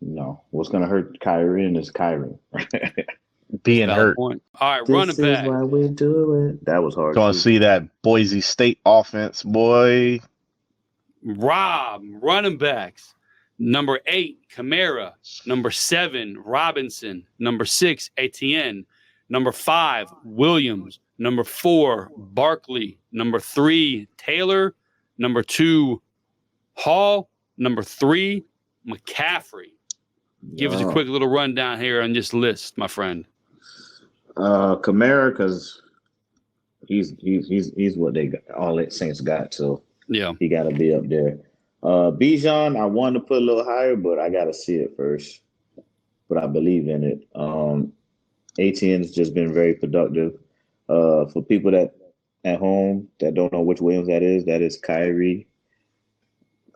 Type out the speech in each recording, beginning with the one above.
No, what's gonna hurt Kyrie is Kyrie. Being Valid hurt. point. All right, running This is back. why we do it. That was hard Gonna too. see that Boise State offense, boy. Rob, running backs. Number 8, Kamara. Number 7, Robinson. Number 6, Etienne. Number 5, Williams. Number 4, Barkley. Number 3, Taylor. Number 2, Hall. Number 3, McCaffrey. Give us a quick little rundown here on this list, my friend. Kamara, because he's what they got, all that Saints got, so Yeah. he got to be up there. Bijan, I wanted to put a little higher, but I got to see it first. But I believe in it. ATN's just been very productive. For people that at home that don't know which Williams that is Kyrie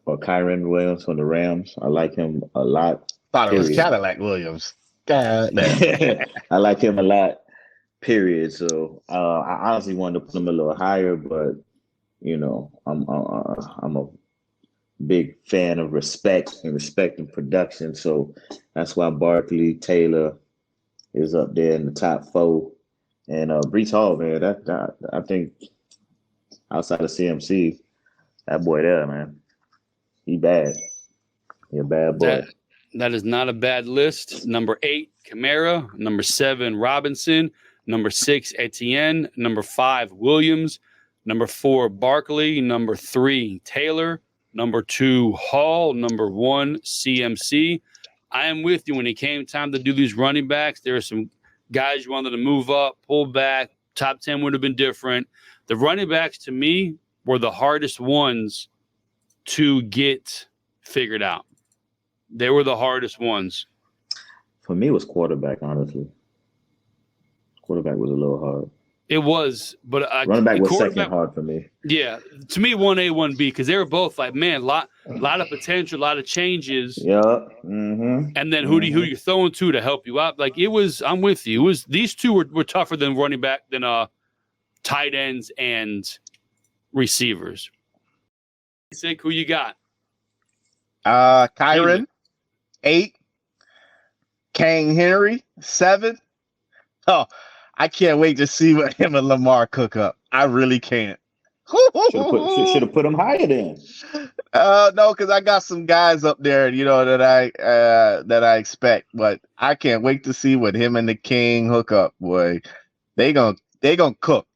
or Kyron Williams from the Rams. I like him a lot. Thought it was Period. Cadillac Williams. God, I like him a lot. Period. So I honestly wanted to put him a little higher, but you know, I'm a big fan of respecting production. So that's why Barkley, Taylor is up there in the top 4. And Brees Hall, man, that I think outside of CMC, that boy there, man, he bad. He a bad boy. That is not a bad list. Number 8, Kamara. Number 7, Robinson. Number 6, Etienne. Number 5, Williams. Number 4, Barkley. Number 3, Taylor. Number 2, Hall. Number 1, CMC. I am with you when it came time to do these running backs. There are some guys you wanted to move up, pull back. Top 10 would have been different. The running backs, to me, were the hardest ones to get figured out. They were the hardest ones. For me, it was quarterback, honestly. Quarterback was a little hard. It was, but running back was second hard for me. Yeah, to me, 1A, 1B, because they were both like, man, lot of potential, a lot of changes. Yeah. Mm-hmm. And then who you throwing to help you out? Like it was, I'm with you. It was these two were tougher than running back than tight ends and receivers. Sick, who you got? Kyron, 8. King Henry, 7. Oh, I can't wait to see what him and Lamar cook up. I really can't. Should have put him higher then. No, because I got some guys up there, you know, that I expect, but I can't wait to see what him and the King hook up. Boy, they gonna cook.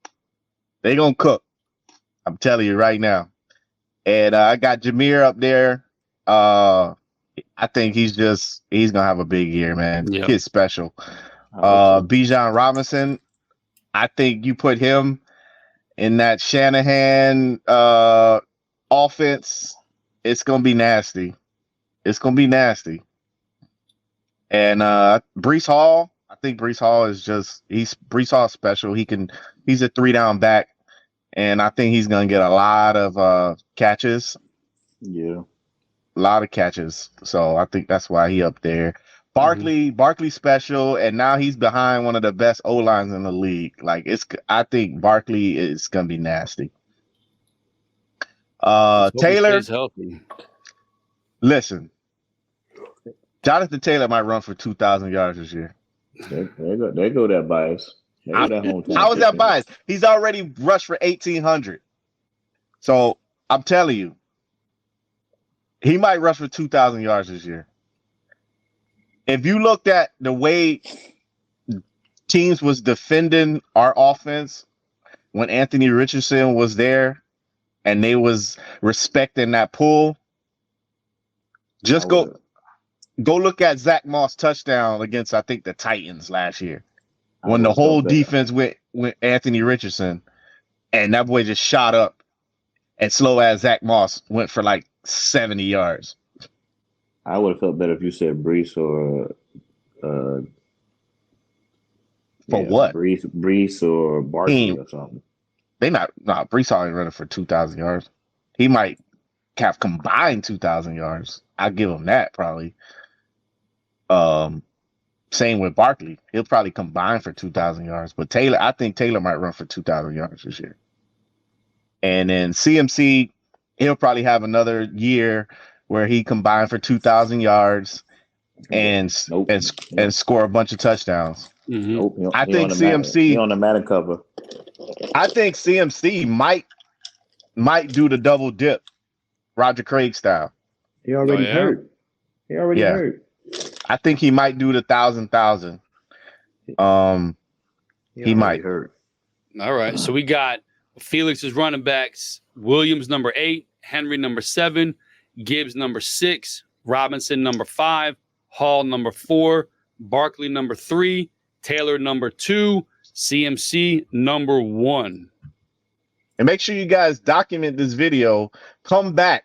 They gonna cook. I'm telling you right now. And I got Jameer up there. I think he's gonna have a big year, man. Yep. Kid's special. Bijan Robinson, I think you put him in that Shanahan offense, it's gonna be nasty. It's gonna be nasty. And Brees Hall, I think Brees Hall is Brees Hall special. He's a 3-down back, and I think he's gonna get a lot of catches. Yeah. A lot of catches. So I think that's why he up there. Barkley special, and now he's behind one of the best O-lines in the league. Like I think Barkley is gonna be nasty. Taylor, listen, Jonathan Taylor might run for 2,000 yards this year. They go that bias. How is that bias? He's already rushed for 1,800. So I'm telling you, he might rush for 2,000 yards this year. If you looked at the way teams was defending our offense when Anthony Richardson was there and they was respecting that pull, just go look at Zach Moss' touchdown against, I think, the Titans last year when the whole defense went Anthony Richardson, and that boy just shot up, and slow as Zach Moss went for like 70 yards. I would have felt better if you said Brees or what? Brees or Barkley or something. Brees already running for 2,000 yards. He might have combined 2,000 yards. I'll give him that probably. Same with Barkley. He'll probably combine for 2,000 yards. But I think Taylor might run for 2,000 yards this year. And then CMC, he'll probably have another year where he combined for 2,000 yards. and score a bunch of touchdowns. Mm-hmm. Nope, I think CMC on the Madden cover. I think CMC might do the double dip, Roger Craig style. He already hurt. He already hurt. I think he might do the 1,000. He might hurt. All right. So we got Felix's running backs: Williams number 8, Henry number 7, Gibbs number 6, Robinson number 5, Hall number 4, Barkley number 3, Taylor number 2, CMC number 1. And make sure you guys document this video. Come back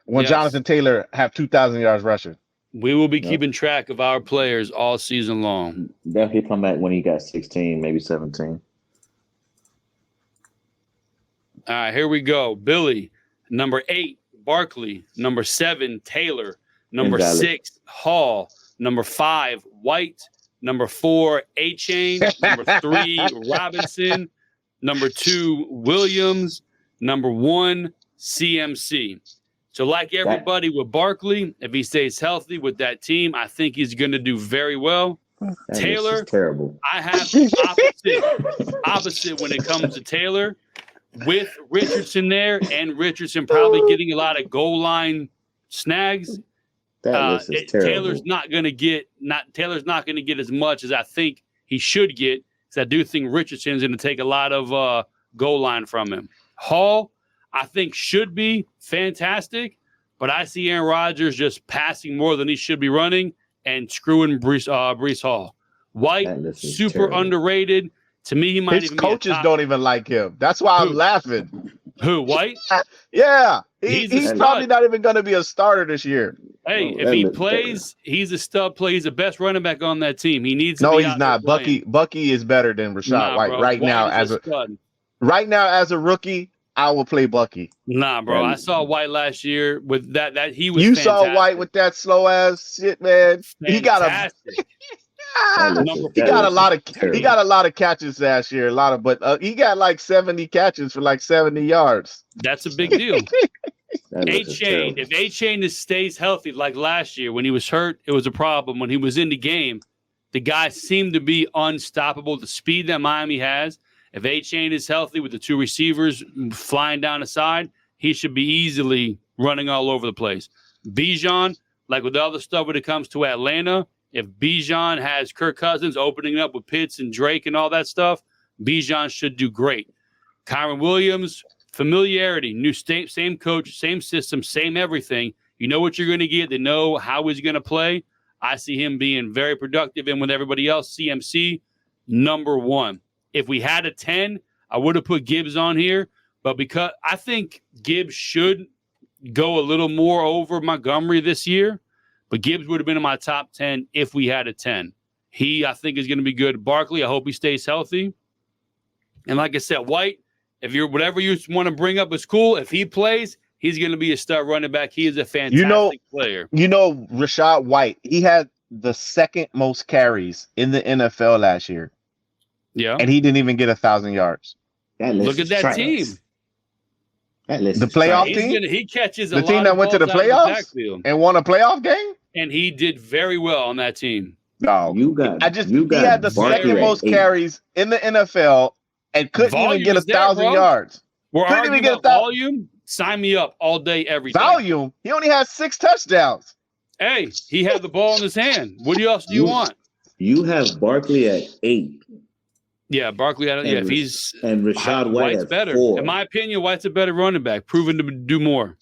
when Jonathan Taylor have 2,000 yards rushing. We will be keeping track of our players all season long. Definitely come back when he got 16, maybe 17. All right, here we go. Billy, number 8, Barkley, number 7, Taylor, number 6, Hall, number 5, White, number 4, A-Chain, number 3, Robinson, number 2, Williams, number 1, CMC. So like everybody with Barkley, if he stays healthy with that team, I think he's going to do very well. Taylor, terrible. I have opposite when it comes to Taylor. With Richardson there and Richardson probably getting a lot of goal line snags, Taylor's not going to get as much as I think he should get, because I do think Richardson's going to take a lot of goal line from him. Hall, I think, should be fantastic, but I see Aaron Rodgers just passing more than he should be running and screwing Breece Hall. White, super underrated. To me, he might His coaches don't even like him. That's why I'm laughing. Who, White? Yeah. He's probably not even going to be a starter this year. Hey, if he plays, he's a stud player. He's the best running back on that team. He needs to No, be he's not. Bucky is better than Rachaad White right now. Right now, as a rookie, I will play Bucky. Nah, bro. I saw White last year with that he was You fantastic. saw White with that slow ass shit, man. Fantastic. He got a lot of catches last year. But he got like 70 catches for like 70 yards. That's a big deal. A-Chain, if A-Chain stays healthy like last year when he was hurt, it was a problem. When he was in the game, the guy seemed to be unstoppable. The speed that Miami has, if A-Chain is healthy with the 2 receivers flying down the side, he should be easily running all over the place. Bijan, like with the other stuff when it comes to Atlanta, if Bijan has Kirk Cousins opening up with Pitts and Drake and all that stuff, Bijan should do great. Kyron Williams, familiarity, new same coach, same system, same everything. You know what you're going to get. They know how he's going to play. I see him being very productive. And with everybody else, CMC, number 1. If we had a 10, I would have put Gibbs on here. But because I think Gibbs should go a little more over Montgomery this year. But Gibbs would have been in my top 10 if we had a 10. He, I think, is going to be good. Barkley, I hope he stays healthy. And like I said, White, if you're whatever you want to bring up is cool. If he plays, he's going to be a star running back. He is a fantastic player. You know, Rachaad White, he had the second most carries in the NFL last year. Yeah. And he didn't even get 1,000 yards. Look at that team. The playoff team? He catches the team that went to the playoffs and won a playoff game? And he did very well on that team. No, he had the second most carries in the NFL and couldn't even get 1,000 yards. We're arguing about volume. Sign me up all day, every day. Volume? He only has 6 touchdowns. Hey, he had the ball in his hand. What else do you want? You have Barkley at 8. Yeah, Barkley. If he's and Rachaad White's better. 4. In my opinion, White's a better running back, proven to do more.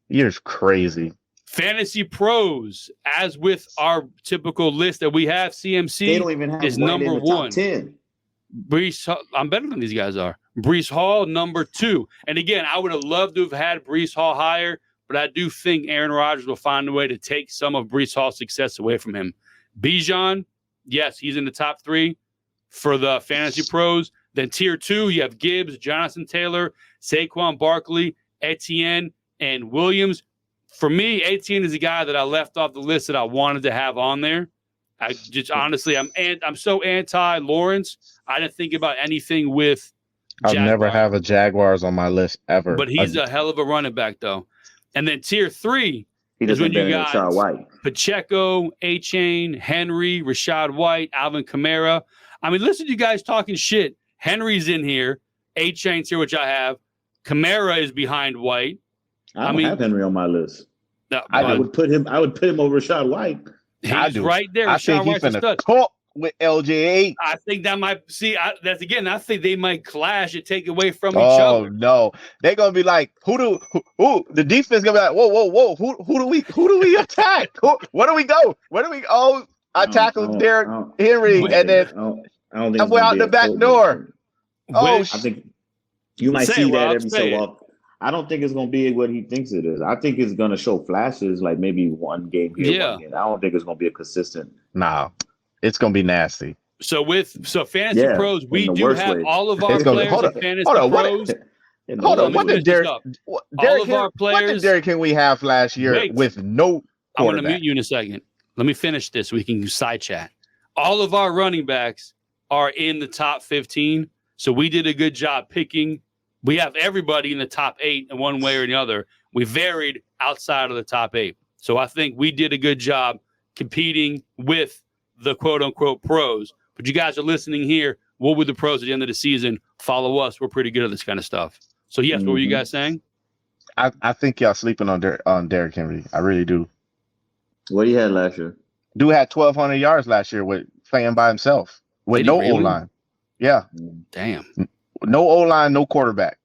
You're crazy. Fantasy Pros, as with our typical list that we have, CMC is number 1. 10. Breece, I'm better than these guys are. Breece Hall, number 2. And again, I would have loved to have had Breece Hall higher, but I do think Aaron Rodgers will find a way to take some of Breece Hall's success away from him. Bijan, yes, he's in the top 3 for the Fantasy Pros. Then tier 2, you have Gibbs, Jonathan Taylor, Saquon Barkley, Etienne, and Williams. For me, Etienne is a guy that I left off the list that I wanted to have on there. I just honestly, I'm so anti Lawrence. I didn't think about anything with Jaguars. I've never have a Jaguars on my list ever. But he's a hell of a running back, though. And then tier 3 is when you got White. Pacheco, A-Chain, Henry, Rashad White, Alvin Kamara. I mean, listen to you guys talking shit. Henry's in here. A-Chain's here, which I have. Kamara is behind White. I don't have Henry on my list. No, I would put him over Rashad White. He's right there. I think he's finna talk with LJ8. I think that might I think they might clash and take away from each Oh other. no, they're gonna be like, who the defense gonna be like, whoa, who do we attack? Where do we go? I tackled Derrick Henry, and then I don't think we're out the back door. I think you might see that Rob, every so often. I don't think it's going to be what he thinks it is. I think it's going to show flashes, like maybe one game here, one game. I don't think it's going to be a consistent. No, it's going to be nasty. So Fantasy Pros, we do have all of our players in Fantasy Pros. Hold on, what did Derrick Henry have last year with no quarterback? I'm going to mute you in a second. Let me finish this so we can side chat. All of our running backs are in the top 15, so we did a good job picking. We have everybody in the top 8 in one way or the other. We varied outside of the top 8. So I think we did a good job competing with the quote-unquote pros. But you guys are listening here. What were the pros at the end of the season? Follow us. We're pretty good at this kind of stuff. So, yes, what were you guys saying? I think y'all sleeping on Derrick Henry. I really do. What he had last year? Dude had 1,200 yards last year playing by himself with no O-line. Yeah. Damn. No O-line, no quarterback.